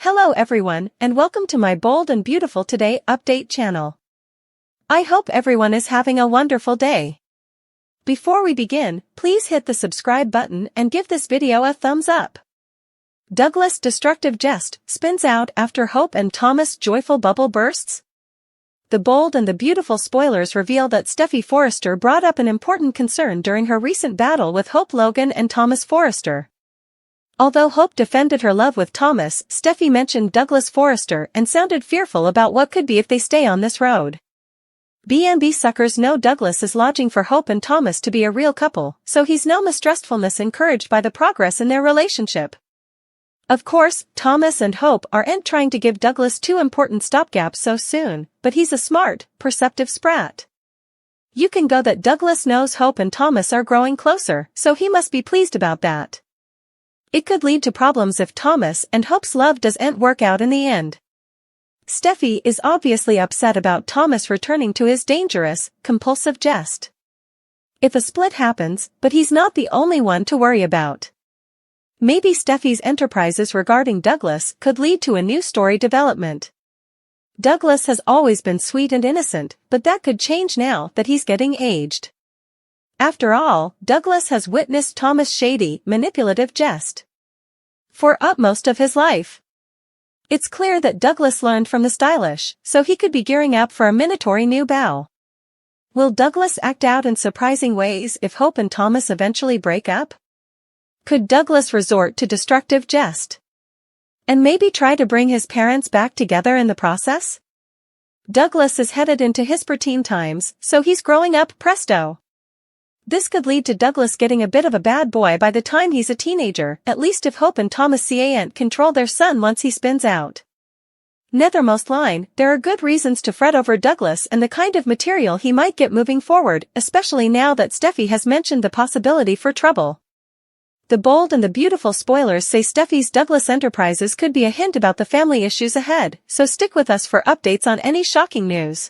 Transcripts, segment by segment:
Hello everyone, and welcome to my Bold and Beautiful Today update channel. I hope everyone is having a wonderful day. Before we begin, please hit the subscribe button and give this video a thumbs up. Douglas' destructive jest spins out after Hope and Thomas' joyful bubble bursts. The Bold and the Beautiful spoilers reveal that Steffy Forrester brought up an important concern during her recent battle with Hope Logan and Thomas Forrester. Although Hope defended her love with Thomas, Steffy mentioned Douglas Forrester and sounded fearful about what could be if they stay on this road. B&B suckers know Douglas is lodging for Hope and Thomas to be a real couple, so he's no mistrustfulness encouraged by the progress in their relationship. Of course, Thomas and Hope aren't trying to give Douglas two important stopgaps so soon, but he's a smart, perceptive sprat. You can go that Douglas knows Hope and Thomas are growing closer, so he must be pleased about that. It could lead to problems if Thomas and Hope's love doesn't work out in the end. Steffy is obviously upset about Thomas returning to his dangerous, compulsive jest. If a split happens, but he's not the only one to worry about. Maybe Steffy's enterprises regarding Douglas could lead to a new story development. Douglas has always been sweet and innocent, but that could change now that he's getting aged. After all, Douglas has witnessed Thomas' shady, manipulative jest for most of his life. It's clear that Douglas learned from the stylish, so he could be gearing up for a minatory new bow. Will Douglas act out in surprising ways if Hope and Thomas eventually break up? Could Douglas resort to destructive jest and maybe try to bring his parents back together in the process? Douglas is headed into his preteen times, so he's growing up presto. This could lead to Douglas getting a bit of a bad boy by the time he's a teenager, at least if Hope and Thomas can't control their son once he spins out. Nethermost line, there are good reasons to fret over Douglas and the kind of material he might get moving forward, especially now that Steffy has mentioned the possibility for trouble. The Bold and the Beautiful spoilers say Steffy's Douglas enterprises could be a hint about the family issues ahead, so stick with us for updates on any shocking news.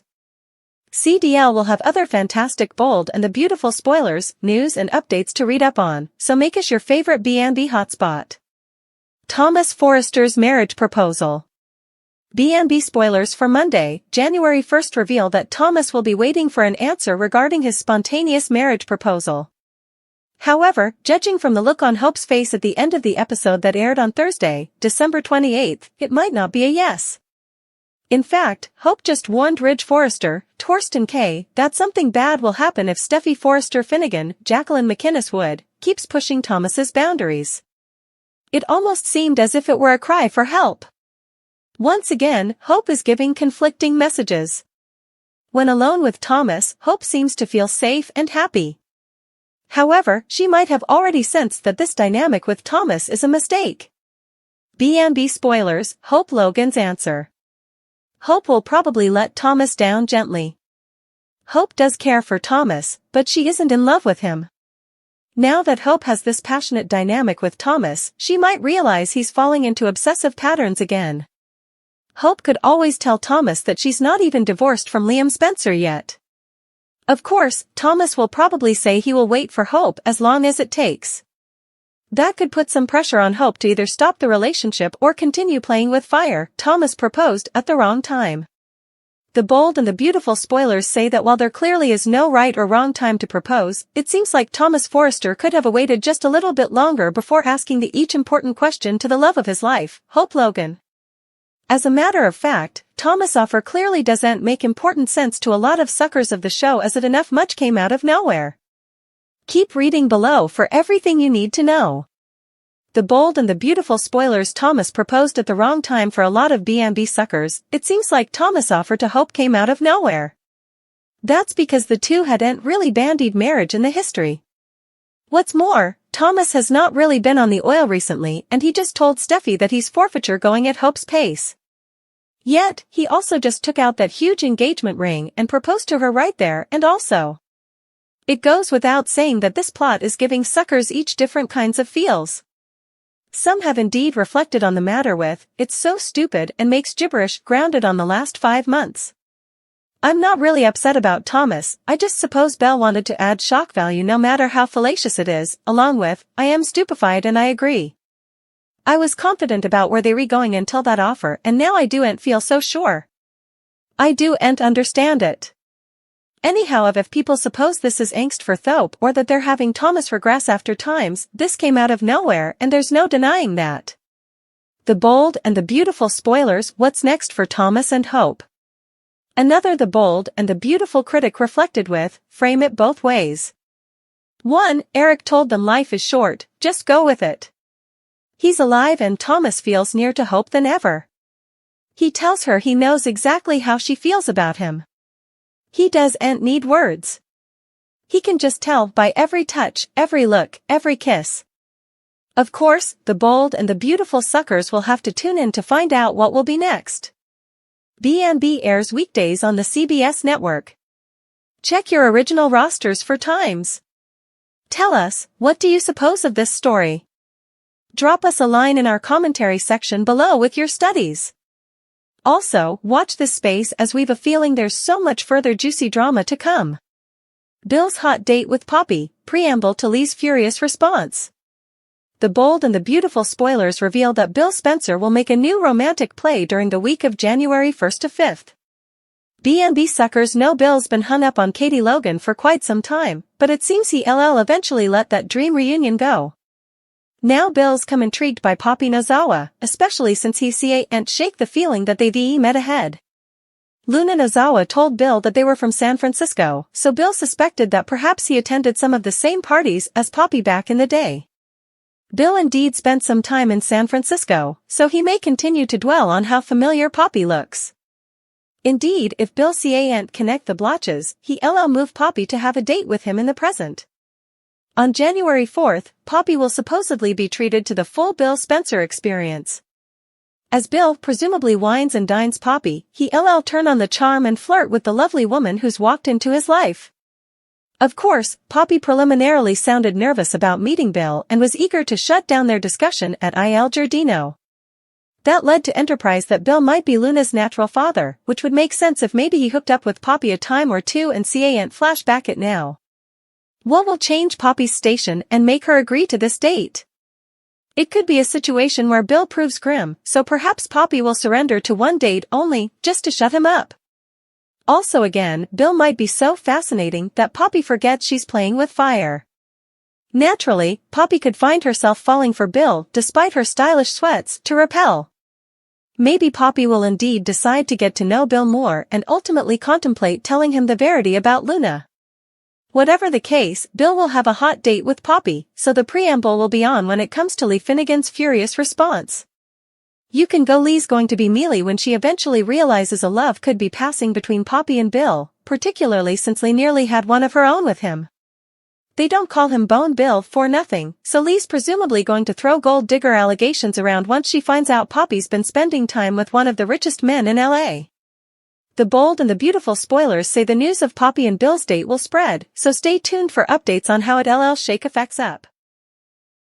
CDL will have other fantastic Bold and the Beautiful spoilers, news and updates to read up on, so make us your favorite B&B hotspot. Thomas Forrester's marriage proposal. B&B spoilers for Monday, January 1st reveal that Thomas will be waiting for an answer regarding his spontaneous marriage proposal. However, judging from the look on Hope's face at the end of the episode that aired on Thursday, December 28th, it might not be a yes. In fact, Hope just warned Ridge Forrester, Torsten K., that something bad will happen if Steffy Forrester Finnegan, Jacqueline McInnes Wood, keeps pushing Thomas's boundaries. It almost seemed as if it were a cry for help. Once again, Hope is giving conflicting messages. When alone with Thomas, Hope seems to feel safe and happy. However, she might have already sensed that this dynamic with Thomas is a mistake. B&B spoilers, Hope Logan's answer. Hope will probably let Thomas down gently. Hope does care for Thomas, but she isn't in love with him. Now that Hope has this passionate dynamic with Thomas, she might realize he's falling into obsessive patterns again. Hope could always tell Thomas that she's not even divorced from Liam Spencer yet. Of course, Thomas will probably say he will wait for Hope as long as it takes. That could put some pressure on Hope to either stop the relationship or continue playing with fire. Thomas proposed at the wrong time. The Bold and the Beautiful spoilers say that while there clearly is no right or wrong time to propose, it seems like Thomas Forrester could have waited just a little bit longer before asking the each important question to the love of his life, Hope Logan. As a matter of fact, Thomas' offer clearly doesn't make important sense to a lot of suckers of the show as it enough much came out of nowhere. Keep reading below for everything you need to know. The Bold and the Beautiful spoilers Thomas proposed at the wrong time for a lot of B&B suckers. It seems like Thomas' offer to Hope came out of nowhere. That's because the two hadn't really bandied marriage in the history. What's more, Thomas has not really been on the oil recently and he just told Steffy that he's forfeiture going at Hope's pace. Yet, he also just took out that huge engagement ring and proposed to her right there and also. It goes without saying that this plot is giving suckers each different kinds of feels. Some have indeed reflected on the matter with, "It's so stupid and makes gibberish," grounded on the last 5 months. I'm not really upset about Thomas, I just suppose Belle wanted to add shock value no matter how fallacious it is, along with, "I am stupefied and I agree." I was confident about where they were going until that offer, and now I do ain't feel so sure. I do ain't understand it. Anyhow, if people suppose this is angst for Thope or that they're having Thomas regress after times, this came out of nowhere and there's no denying that. The bold and the beautiful spoilers. What's next for Thomas and Hope? Another The Bold and the Beautiful critic reflected with, frame it both ways. 1. Eric told them life is short, just go with it. He's alive and Thomas feels nearer to Hope than ever. He tells her he knows exactly how she feels about him. He doesn't need words. He can just tell by every touch, every look, every kiss. Of course, The Bold and the Beautiful suckers will have to tune in to find out what will be next. B&B airs weekdays on the CBS network. Check your original rosters for times. Tell us, what do you suppose of this story? Drop us a line in our commentary section below with your studies. Also, watch this space as we've a feeling there's so much further juicy drama to come. Bill's hot date with Poppy, preamble to Lee's furious response. The Bold and the Beautiful spoilers reveal that Bill Spencer will make a new romantic play during the week of January 1st to 5th. B&B suckers know Bill's been hung up on Katie Logan for quite some time, but it seems he'll eventually let that dream reunion go. Now Bill's come intrigued by Poppy Nozawa, especially since he can't shake the feeling that they've met ahead. Luna Nozawa told Bill that they were from San Francisco, so Bill suspected that perhaps he attended some of the same parties as Poppy back in the day. Bill indeed spent some time in San Francisco, so he may continue to dwell on how familiar Poppy looks. Indeed, if Bill can't connect the blotches, he'll move Poppy to have a date with him in the present. On January 4th, Poppy will supposedly be treated to the full Bill Spencer experience. As Bill presumably wines and dines Poppy, he'll turn on the charm and flirt with the lovely woman who's walked into his life. Of course, Poppy preliminarily sounded nervous about meeting Bill and was eager to shut down their discussion at Il Giardino. That led to enterprise that Bill might be Luna's natural father, which would make sense if maybe he hooked up with Poppy a time or two and can't flash back it now. What will change Poppy's station and make her agree to this date? It could be a situation where Bill proves grim, so perhaps Poppy will surrender to one date only, just to shut him up. Also again, Bill might be so fascinating that Poppy forgets she's playing with fire. Naturally, Poppy could find herself falling for Bill despite her stylish sweats to repel. Maybe Poppy will indeed decide to get to know Bill more and ultimately contemplate telling him the verity about Luna. Whatever the case, Bill will have a hot date with Poppy, so the preamble will be on when it comes to Lee Finnegan's furious response. You can go. Lee's going to be mealy when she eventually realizes a love could be passing between Poppy and Bill, particularly since Lee nearly had one of her own with him. They don't call him Bone Bill for nothing, so Lee's presumably going to throw gold digger allegations around once she finds out Poppy's been spending time with one of the richest men in LA. The Bold and the Beautiful spoilers say the news of Poppy and Bill's date will spread, so stay tuned for updates on how it'll shake effects up.